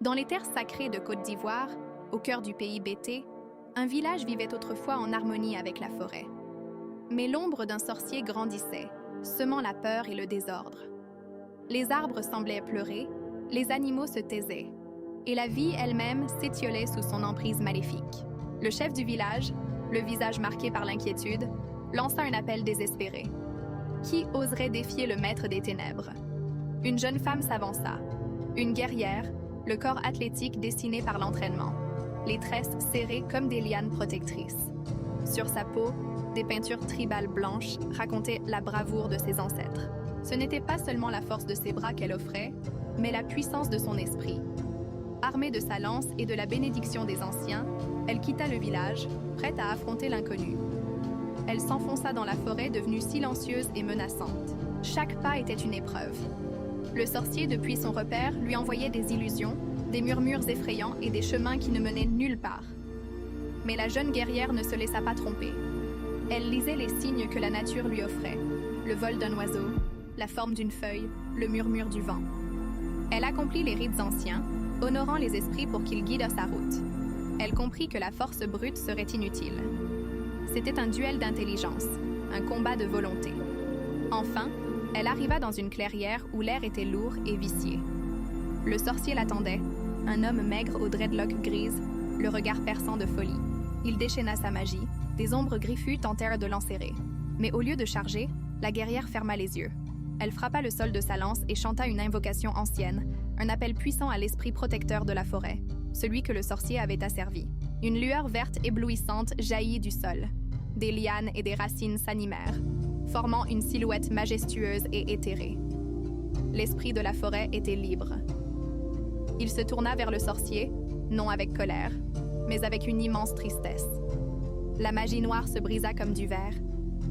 Dans les terres sacrées de Côte d'Ivoire, au cœur du pays Bété, un village vivait autrefois en harmonie avec la forêt. Mais l'ombre d'un sorcier grandissait, semant la peur et le désordre. Les arbres semblaient pleurer, les animaux se taisaient, et la vie elle-même s'étiolait sous son emprise maléfique. Le chef du village, le visage marqué par l'inquiétude, lança un appel désespéré. Qui oserait défier le maître des ténèbres? Une jeune femme s'avança, une guerrière, le corps athlétique dessiné par l'entraînement, les tresses serrées comme des lianes protectrices. Sur sa peau, des peintures tribales blanches racontaient la bravoure de ses ancêtres. Ce n'était pas seulement la force de ses bras qu'elle offrait, mais la puissance de son esprit. Armée de sa lance et de la bénédiction des anciens, elle quitta le village, prête à affronter l'inconnu. Elle s'enfonça dans la forêt devenue silencieuse et menaçante. Chaque pas était une épreuve. Le sorcier, depuis son repère, lui envoyait des illusions, des murmures effrayants et des chemins qui ne menaient nulle part. Mais la jeune guerrière ne se laissa pas tromper. Elle lisait les signes que la nature lui offrait, le vol d'un oiseau, la forme d'une feuille, le murmure du vent. Elle accomplit les rites anciens, honorant les esprits pour qu'ils guident sa route. Elle comprit que la force brute serait inutile. C'était un duel d'intelligence, un combat de volonté. Enfin, elle arriva dans une clairière où l'air était lourd et vicié. Le sorcier l'attendait, un homme maigre aux dreadlocks grises, le regard perçant de folie. Il déchaîna sa magie, des ombres griffues tentèrent de l'enserrer. Mais au lieu de charger, la guerrière ferma les yeux. Elle frappa le sol de sa lance et chanta une invocation ancienne, un appel puissant à l'esprit protecteur de la forêt, celui que le sorcier avait asservi. Une lueur verte éblouissante jaillit du sol. Des lianes et des racines s'animèrent, formant une silhouette majestueuse et éthérée. L'esprit de la forêt était libre. Il se tourna vers le sorcier, non avec colère, mais avec une immense tristesse. La magie noire se brisa comme du verre.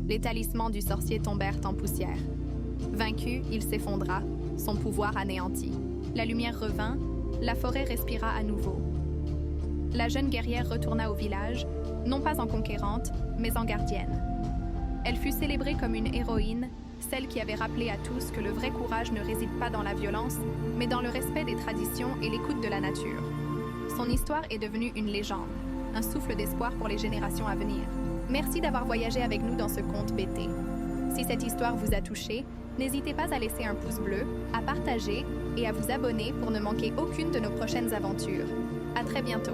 Les talismans du sorcier tombèrent en poussière. Vaincu, il s'effondra, son pouvoir anéanti. La lumière revint, la forêt respira à nouveau. La jeune guerrière retourna au village, non pas en conquérante, mais en gardienne. Elle fut célébrée comme une héroïne, celle qui avait rappelé à tous que le vrai courage ne réside pas dans la violence, mais dans le respect des traditions et l'écoute de la nature. Son histoire est devenue une légende, un souffle d'espoir pour les générations à venir. Merci d'avoir voyagé avec nous dans ce conte Bété. Si cette histoire vous a touché, n'hésitez pas à laisser un pouce bleu, à partager et à vous abonner pour ne manquer aucune de nos prochaines aventures. À très bientôt!